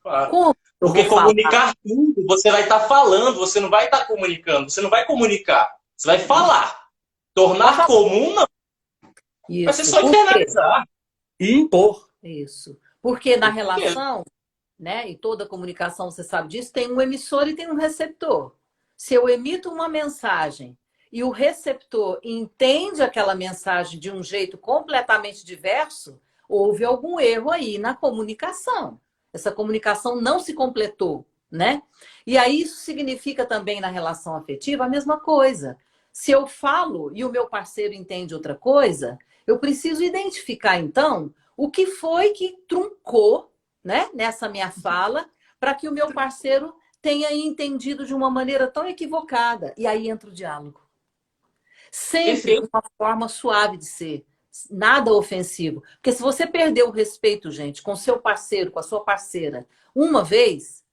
Claro. Porque comunicar tudo, você vai estar falando, você não vai estar comunicando, você não vai comunicar, você vai falar. Tornar comum, não.
Isso.
Vai ser só internalizar.
E impor.
Isso. Porque na relação, né, e toda comunicação, você sabe disso, tem um emissor e tem um receptor. Se eu emito uma mensagem e o receptor entende aquela mensagem de um jeito completamente diverso, houve algum erro aí na comunicação. Essa comunicação não se completou, né? E aí isso significa também na relação afetiva a mesma coisa. Se eu falo e o meu parceiro entende outra coisa, eu preciso identificar, então, o que foi que truncou, né, nessa minha fala para que o meu parceiro tenha entendido de uma maneira tão equivocada. E aí entra o diálogo. Sempre uma forma suave de ser, nada ofensivo. Porque se você perder o respeito, gente, com seu parceiro, com a sua parceira, uma vez,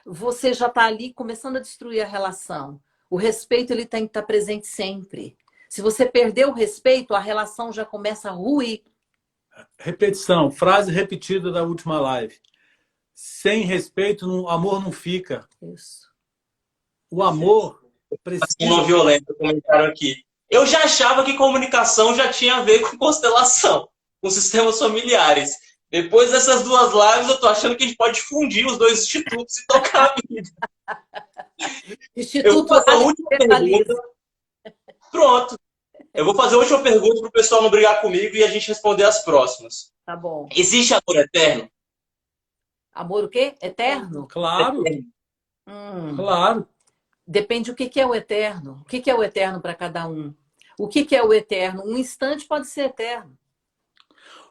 você já está ali começando a destruir a relação. O respeito ele tem que estar presente sempre. Se você perder o respeito, a relação já começa a ruir.
Repetição, frase repetida da última live. Sem respeito, o amor não fica.
Isso.
O amor precisa...
Uma violência, comentaram aqui. Eu já achava que comunicação já tinha a ver com constelação, com sistemas familiares. Depois dessas duas lives, eu tô achando que a gente pode fundir os dois institutos e tocar a vida. Eu vou fazer a última pergunta. Pronto. Eu vou fazer a última pergunta para o pessoal não brigar comigo e a gente responder as próximas.
Tá bom.
Existe amor eterno?
Amor o quê? Eterno?
Claro. Claro.
Depende o que é o eterno. O que é o eterno para cada um? O que é o eterno? Um instante pode ser eterno.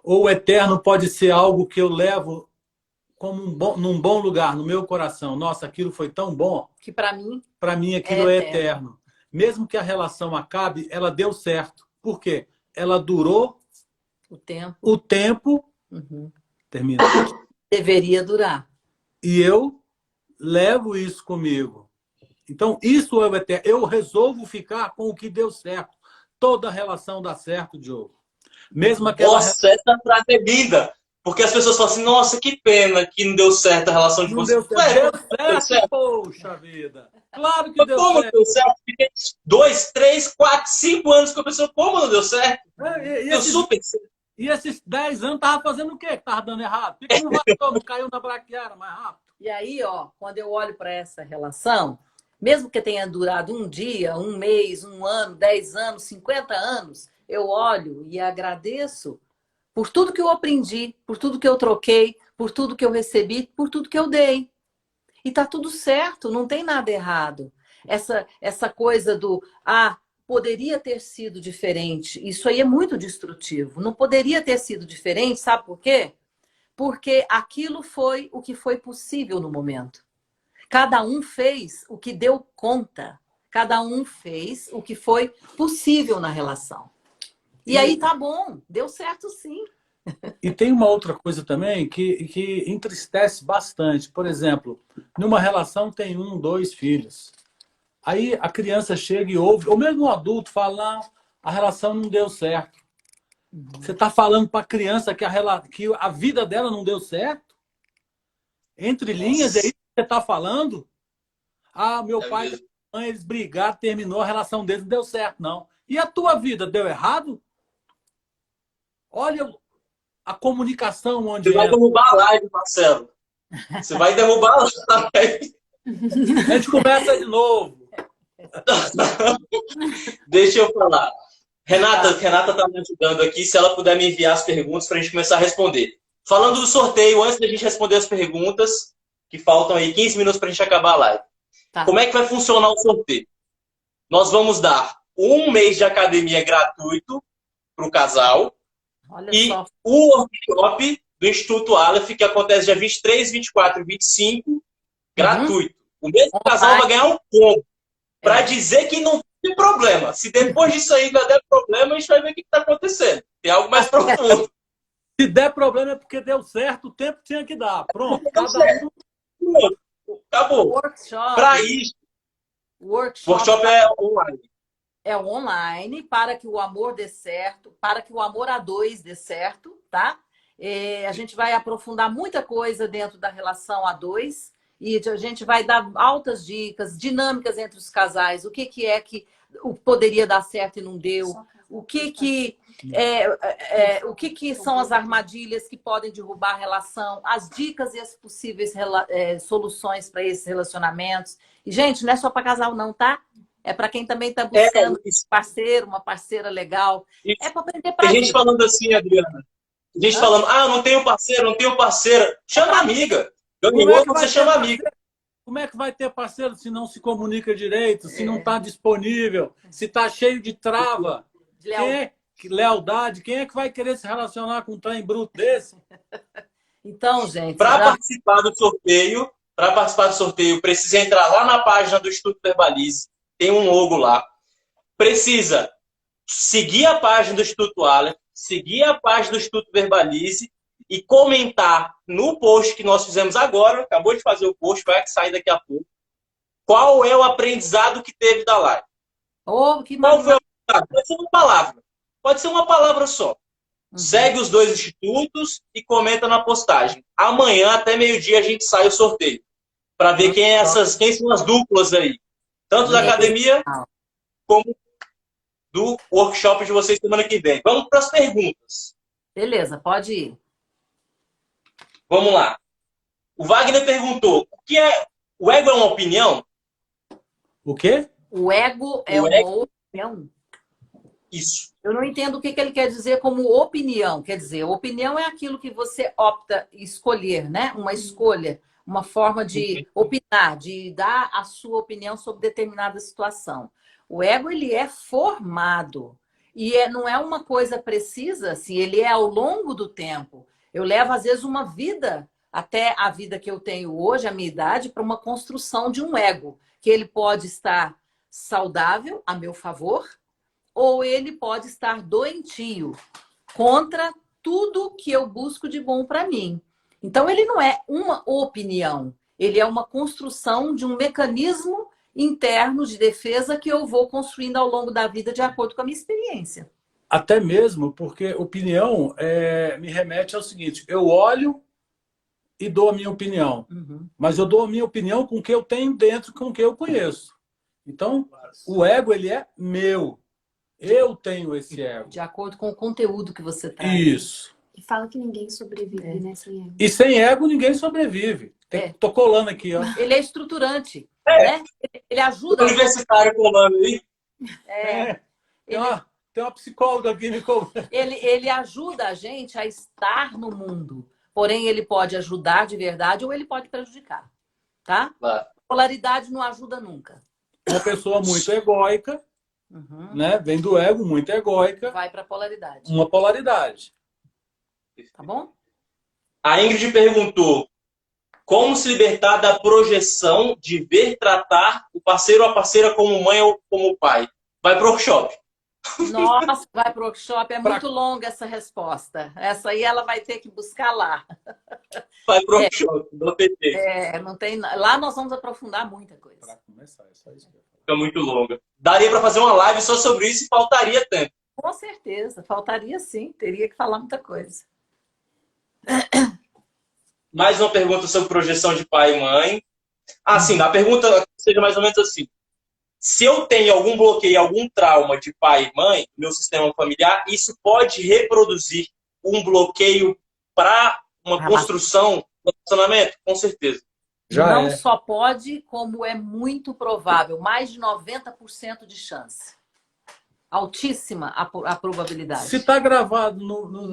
Ou o eterno pode ser algo que eu levo como num bom lugar, no meu coração. Nossa, aquilo foi tão bom.
Que para mim
aquilo é eterno. Mesmo que a relação acabe, ela deu certo. Por quê? Ela durou o tempo termina.
Deveria durar.
E eu levo isso comigo. Então, isso é o eterno. Eu resolvo ficar com o que deu certo. Toda relação dá certo, Diogo. Mesmo aquela...
Nossa, essa frase é linda. Porque as pessoas falam assim, nossa, que pena que não deu certo a relação de vocês.
Deu certo, poxa vida. Claro que deu
como
certo.
Deu certo? Fiquei 2, 3, 4, 5 anos com a pessoa. Como não deu certo? Deu super certo.
E esses 10 anos tava fazendo o quê que tava dando errado? Por que não voltou, não caiu na braquiária mais rápido?
E aí, ó, quando eu olho para essa relação, mesmo que tenha durado um dia, um mês, um ano, 10 anos, 50 anos, eu olho e agradeço por tudo que eu aprendi, por tudo que eu troquei, por tudo que eu recebi, por tudo que eu dei. E tá tudo certo, não tem nada errado. Essa coisa do, poderia ter sido diferente, isso aí é muito destrutivo. Não poderia ter sido diferente, sabe por quê? Porque aquilo foi o que foi possível no momento. Cada um fez o que deu conta. Cada um fez o que foi possível na relação. E aí tá bom, deu certo sim.
E tem uma outra coisa também que entristece bastante. Por exemplo, numa relação tem 1, 2 filhos. Aí a criança chega e ouve, ou mesmo um adulto fala, a relação não deu certo. Você está falando para a criança que a vida dela não deu certo? Entre linhas, é isso que você está falando? Ah, meu
É
pai e
mesmo.
minha mãe, eles brigaram, terminou, a relação deles não deu certo, não. E a tua vida, deu errado? Olha a comunicação
Você
onde
vai
entra.
derrubar a live, Marcelo. Você vai derrubar a live.
A gente começa de novo.
Deixa eu falar.
Tá.
Renata tá me ajudando aqui. Se ela puder me enviar as perguntas para a gente começar a responder. Falando do sorteio, antes da gente responder as perguntas, que faltam aí 15 minutos para a gente acabar a live.
Tá.
Como é que vai funcionar o sorteio? Nós vamos dar 1 mês de academia gratuito para o casal
Olha
e
só.
o workshop do Instituto Aleph, que acontece dia 23, 24 e 25, gratuito. O mesmo casal vai ganhar um combo para
É.
dizer que não tem problema. Se depois disso aí ainda der problema, a gente vai ver o que está acontecendo. Tem algo mais profundo.
Se der problema é porque deu certo, o tempo tinha que dar. Pronto, cada um.
Acabou.
Workshop.
Para isso, o workshop é online.
É online para que o amor dê certo, para que o amor a dois dê certo, tá? A gente vai aprofundar muita coisa dentro da relação a dois e a gente vai dar altas dicas, dinâmicas entre os casais, o que é que poderia dar certo e não deu, o que são as armadilhas que podem derrubar a relação, as dicas e as possíveis soluções para esses relacionamentos. E, gente, não é só para casal não, tá? É para quem também está buscando um parceiro, uma parceira legal. É para aprender para
Tem gente falando assim, Adriana. Tem gente falando, eu não tenho parceiro, não tenho parceira. Chama amiga. Ganhou, você chama amiga.
Como é que vai ter parceiro se não se comunica direito, se não está disponível, se está cheio de trava? Lealdade. Quem é que vai querer se relacionar com um trem bruto desse?
Então, gente...
Para participar do sorteio, precisa entrar lá na página do Instituto Verbalize. Tem um logo lá. Precisa seguir a página do Instituto Aleph, seguir a página do Instituto Verbalize e comentar no post que nós fizemos agora, acabou de fazer o post, vai sair daqui a pouco, qual é o aprendizado que teve da live.
Qual
foi o aprendizado? Pode ser uma palavra. Pode ser uma palavra só. Segue os 2 institutos e comenta na postagem. Amanhã, até meio-dia, a gente sai o sorteio. Para ver quem são as duplas aí. Tanto da academia como do workshop de vocês semana que vem. Vamos para as perguntas.
Beleza, pode ir.
Vamos lá. O Wagner perguntou, o ego é uma opinião?
O quê?
O ego é uma opinião?
Isso.
Eu não entendo o que ele quer dizer como opinião. Quer dizer, opinião é aquilo que você opta escolher, né? Uma escolha, uma forma de opinar, de dar a sua opinião sobre determinada situação. O ego, ele é formado. E não é uma coisa precisa, assim, ele é ao longo do tempo. Eu levo, às vezes, uma vida, até a vida que eu tenho hoje, a minha idade, para uma construção de um ego. Que ele pode estar saudável, a meu favor, ou ele pode estar doentio, contra tudo que eu busco de bom para mim. Então, ele não é uma opinião, ele é uma construção de um mecanismo interno de defesa que eu vou construindo ao longo da vida de acordo com a minha experiência.
Até mesmo porque opinião me remete ao seguinte, eu olho e dou a minha opinião, mas eu dou a minha opinião com o que eu tenho dentro, com o que eu conheço. Então, o ego, ele é meu. Eu tenho esse ego.
De acordo com o conteúdo que você traz.
Isso.
E fala que ninguém sobrevive, né, sem ego.
E sem ego, ninguém sobrevive. Tô colando aqui, ó.
Ele é estruturante. Né? Ele ajuda...
O universitário colando aí.
Tem uma psicóloga aqui me cobrando.
Ele ajuda a gente a estar no mundo. Porém, ele pode ajudar de verdade ou ele pode prejudicar. Tá? Polaridade não ajuda nunca.
Uma pessoa muito egóica, né? Vem do ego, muito egóica.
Vai para polaridade.
Uma polaridade.
Tá bom?
A Ingrid perguntou como se libertar da projeção de ver tratar o parceiro ou a parceira como mãe ou como pai. Vai pro workshop.
Nossa, vai pro workshop. É muito longa essa resposta. Essa aí ela vai ter que buscar lá.
Vai pro workshop, do PT.
Não tem... Lá nós vamos aprofundar muita coisa.
Para começar, é só isso.
Fica muito longa. Daria para fazer uma live só sobre isso e faltaria tempo.
Com certeza. Faltaria sim. Teria que falar muita coisa.
Mais uma pergunta sobre projeção de pai e mãe. Sim, a pergunta seja mais ou menos assim. Se eu tenho algum bloqueio, algum trauma de pai e mãe, no meu sistema familiar, isso pode reproduzir um bloqueio para uma construção do relacionamento? Com certeza.
Não só pode, como é muito provável. Mais de 90% de chance. Altíssima a probabilidade.
Se está gravado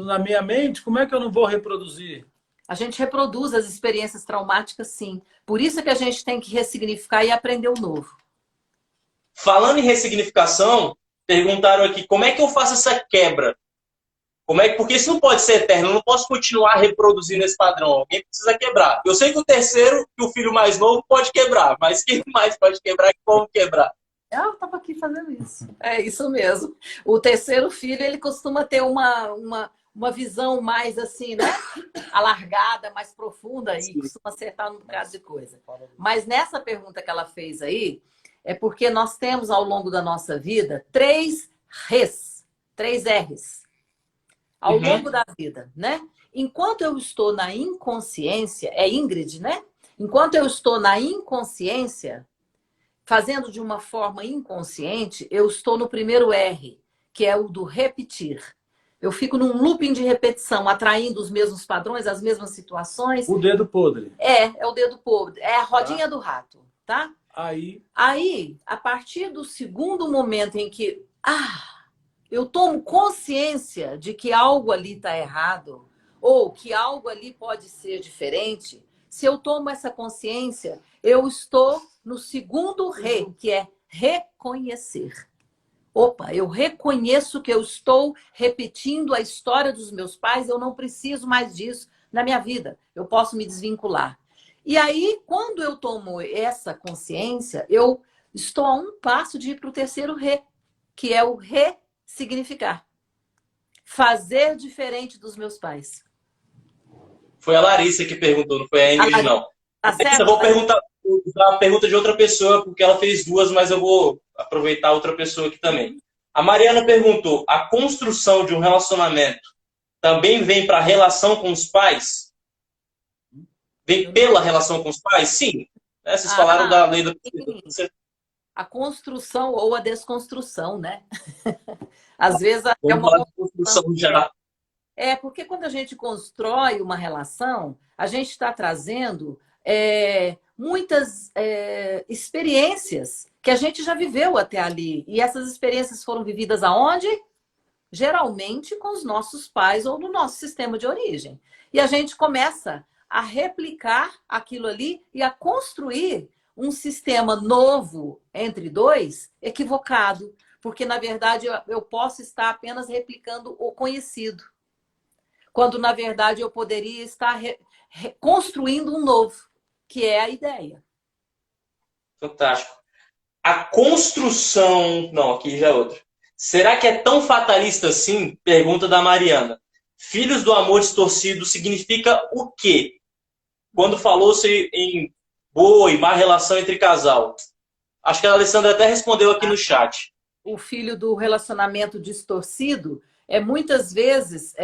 na minha mente, como é que eu não vou reproduzir?
A gente reproduz as experiências traumáticas, sim. Por isso é que a gente tem que ressignificar e aprender o novo.
Falando em ressignificação, perguntaram aqui, como é que eu faço essa quebra? Porque isso não pode ser eterno, eu não posso continuar reproduzindo esse padrão. Alguém precisa quebrar. Eu sei que o terceiro, que o filho mais novo, pode quebrar, mas quem mais pode quebrar e como quebrar?
Eu estava aqui fazendo isso. É isso mesmo. O terceiro filho, ele costuma ter uma visão mais assim, né? Alargada, mais profunda e costuma acertar um bocado de coisa. Mas nessa pergunta que ela fez aí, é porque nós temos ao longo da nossa vida 3 R's ao longo da vida, né? Enquanto eu estou na inconsciência, é Ingrid, né? Enquanto eu estou na inconsciência, fazendo de uma forma inconsciente, eu estou no primeiro R, que é o do repetir. Eu fico num looping de repetição, atraindo os mesmos padrões, as mesmas situações.
O dedo podre.
É o dedo podre. É a rodinha do rato, tá?
Aí,
a partir do segundo momento em que eu tomo consciência de que algo ali está errado, ou que algo ali pode ser diferente, se eu tomo essa consciência, eu estou no segundo re, que é reconhecer. Opa, eu reconheço que eu estou repetindo a história dos meus pais, eu não preciso mais disso na minha vida, eu posso me desvincular. E aí, quando eu tomo essa consciência, eu estou a um passo de ir para o terceiro re, que é o ressignificar. Fazer diferente dos meus pais.
Foi a Larissa que perguntou, não foi a Ingrid, não.
Tá certo?
Eu vou perguntar a pergunta de outra pessoa, porque ela fez 2, mas eu vou aproveitar outra pessoa aqui também. A Mariana perguntou, a construção de um relacionamento também vem para a relação com os pais? Vem pela relação com os pais? Sim. Vocês falaram da lei da...
A construção ou a desconstrução, né? Às vezes
é uma construção já.
Porque quando a gente constrói uma relação, a gente está trazendo muitas experiências que a gente já viveu até ali. E essas experiências foram vividas aonde? Geralmente com os nossos pais ou no nosso sistema de origem. E a gente começa a replicar aquilo ali e a construir um sistema novo entre dois, equivocado. Porque, na verdade, eu posso estar apenas replicando o conhecido. Quando, na verdade, eu poderia estar construindo um novo, que é a ideia.
Fantástico. A construção... Não, aqui já é outra. Será que é tão fatalista assim? Pergunta da Mariana. Filhos do amor distorcido significa o quê? Quando falou-se em boa e má relação entre casal. Acho que a Alessandra até respondeu aqui no chat.
O filho do relacionamento distorcido muitas vezes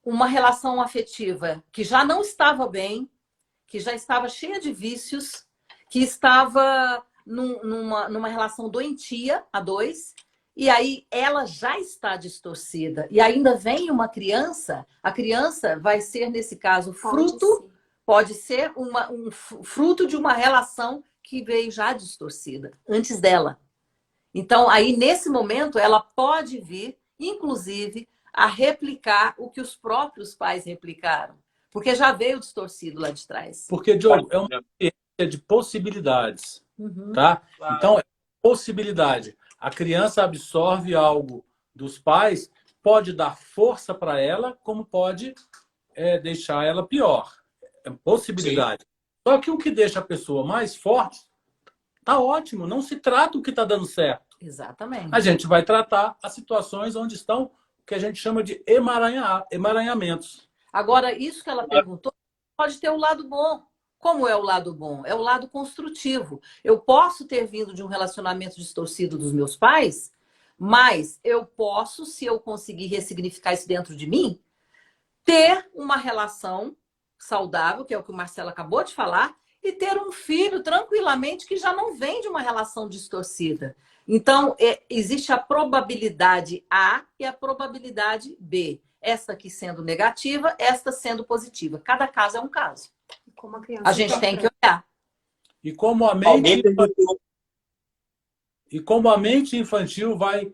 uma relação afetiva que já não estava bem, que já estava cheia de vícios, que estava numa relação doentia, a 2, e aí ela já está distorcida. E ainda vem uma criança, a criança vai ser, nesse caso, pode ser um fruto de uma relação que veio já distorcida, antes dela. Então, aí, nesse momento, ela pode vir, inclusive, a replicar o que os próprios pais replicaram. Porque já veio distorcido lá de trás.
Porque, Diogo, é uma experiência de possibilidades. Tá? Claro. Então, é possibilidade. A criança absorve algo dos pais, pode dar força para ela, como pode deixar ela pior. É possibilidade. Sim. Só que o que deixa a pessoa mais forte, tá ótimo. Não se trata o que está dando certo.
Exatamente.
A gente vai tratar as situações onde estão o que a gente chama de emaranhamentos.
Agora, isso que ela perguntou, pode ter o lado bom. Como é o lado bom? É o lado construtivo. Eu posso ter vindo de um relacionamento distorcido dos meus pais, mas eu posso, se eu conseguir ressignificar isso dentro de mim, ter uma relação saudável, que é o que o Marcelo acabou de falar, e ter um filho tranquilamente que já não vem de uma relação distorcida. Então, existe a probabilidade A e a probabilidade B. Essa aqui sendo negativa, esta sendo positiva. Cada caso é um caso.
Como a criança
A gente tem que olhar.
E como a mente infantil vai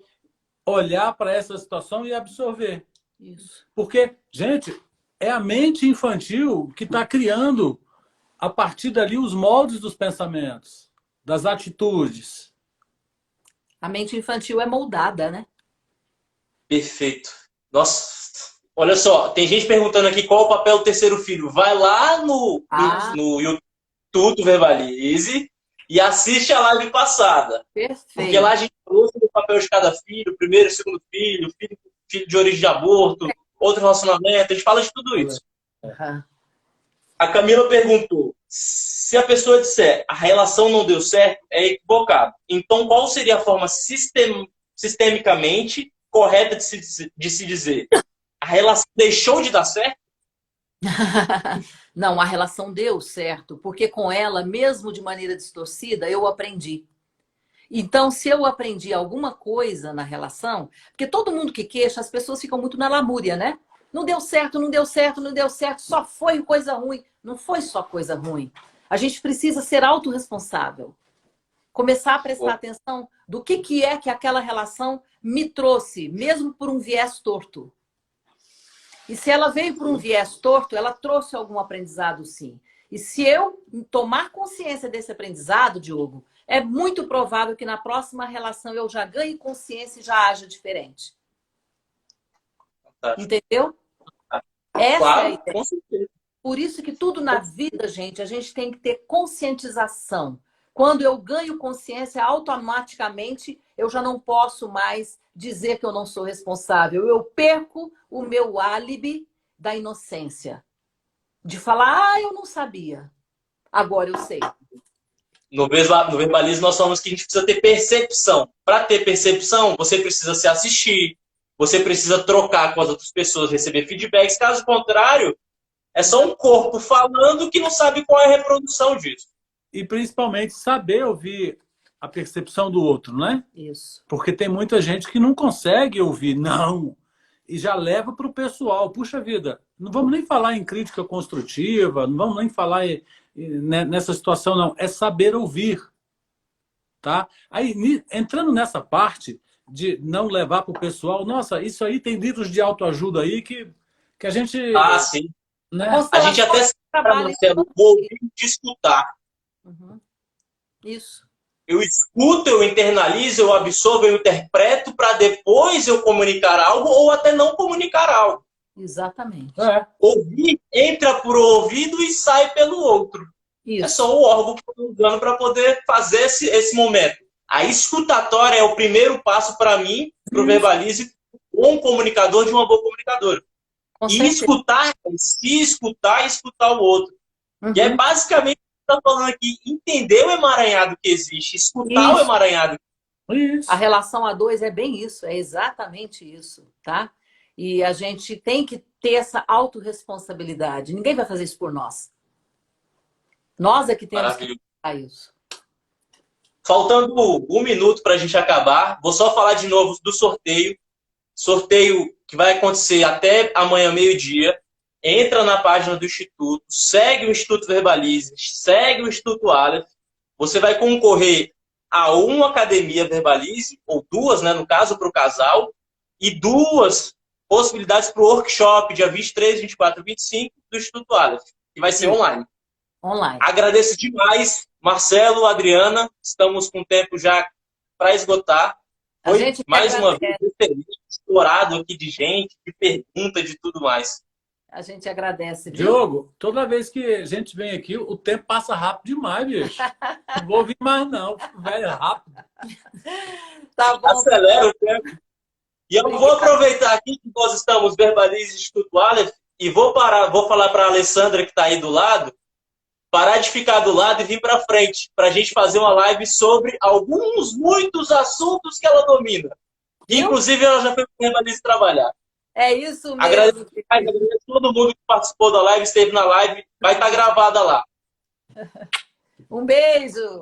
olhar para essa situação e absorver.
Isso.
Porque, gente, é a mente infantil que está criando, a partir dali, os moldes dos pensamentos, das atitudes.
A mente infantil é moldada, né?
Perfeito. Nossa, olha só, tem gente perguntando aqui qual é o papel do terceiro filho. Vai lá no YouTube Verbalize e assiste a live passada.
Perfeito.
Porque lá a gente falou sobre o papel de cada filho, primeiro e segundo filho, filho de origem de aborto, outro relacionamento, a gente fala de tudo isso.
Uhum.
A Camila perguntou, se a pessoa disser a relação não deu certo, é equivocado. Então, qual seria a forma sistemicamente correta de se dizer? A relação deixou de dar certo?
Não, a relação deu certo, porque com ela, mesmo de maneira distorcida, eu aprendi. Então, se eu aprendi alguma coisa na relação, porque todo mundo que queixa, as pessoas ficam muito na lamúria, né? Não deu certo, não deu certo, não deu certo, só foi coisa ruim. Não foi só coisa ruim. A gente precisa ser autorresponsável. Começar a prestar atenção do que é que aquela relação me trouxe, mesmo por um viés torto. E se ela veio por um viés torto, ela trouxe algum aprendizado, sim. E se eu tomar consciência desse aprendizado, Diogo, é muito provável que na próxima relação eu já ganhe consciência e já haja diferente. Entendeu? Essa é a ideia.
Com certeza.
Por isso que tudo na vida, gente, a gente tem que ter conscientização. Quando eu ganho consciência, automaticamente eu já não posso mais dizer que eu não sou responsável. Eu perco o meu álibi da inocência. De falar, eu não sabia. Agora eu sei.
No verbalismo, nós falamos que a gente precisa ter percepção. Para ter percepção, você precisa se assistir, você precisa trocar com as outras pessoas, receber feedbacks. Caso contrário, é só um corpo falando que não sabe qual é a reprodução disso.
E principalmente saber ouvir a percepção do outro, né?
Isso.
Porque tem muita gente que não consegue ouvir, não. E já leva para o pessoal. Puxa vida, não vamos nem falar em crítica construtiva, não vamos nem falar nessa situação, não. É saber ouvir. Tá? Aí, entrando nessa parte de não levar para o pessoal, nossa, isso aí tem livros de autoajuda aí que a gente...
Ah, sim.
Né?
A gente até trabalha o ouvir de escutar.
Uhum. Isso.
Eu escuto, eu internalizo, eu absorvo, eu interpreto para depois eu comunicar algo ou até não comunicar algo.
Exatamente.
Ouvir entra por ouvido e sai pelo outro.
Isso.
É só o órgão que eu estou usando para poder fazer esse momento. A escutatória é o primeiro passo para mim, para o Verbalize, um comunicador de uma boa comunicadora. E escutar, se escutar e escutar o outro.
Uhum.
E é basicamente o que eu estou falando aqui, entender o emaranhado que existe, escutar o emaranhado.
Isso.
A relação a dois é bem isso, é exatamente isso, tá? E a gente tem que ter essa autorresponsabilidade. Ninguém vai fazer isso por nós. Nós é que temos que fazer isso.
Faltando 1 minuto para a gente acabar, vou só falar de novo do sorteio. Sorteio que vai acontecer até amanhã, meio-dia. Entra na página do Instituto, segue o Instituto Verbalize, segue o Instituto Aleph. Você vai concorrer a uma academia Verbalize, ou 2, né, no caso, para o casal, e 2 possibilidades para o workshop, dia 23, 24 e 25, do Instituto Aleph, que vai ser online.
Online.
Agradeço demais, Marcelo, Adriana. Estamos com o tempo já para esgotar. Foi mais uma vez explorado aqui de gente, de pergunta, de tudo mais.
A gente agradece.
Diogo, toda vez que a gente vem aqui, o tempo passa rápido demais, bicho. Não vou ouvir mais, não. Velho, rápido.
Tá bom.
Acelera o tempo. E eu vou aproveitar aqui que nós estamos Verbalize Instituto Aleph e vou falar para a Alessandra, que está aí do lado, parar de ficar do lado e vir para frente, para a gente fazer uma live sobre muitos assuntos que ela domina. Inclusive, ela já foi para o Verbalize trabalhar.
É isso mesmo.
Agradeço a todo mundo que participou da live, esteve na live, vai estar gravada lá.
Um beijo!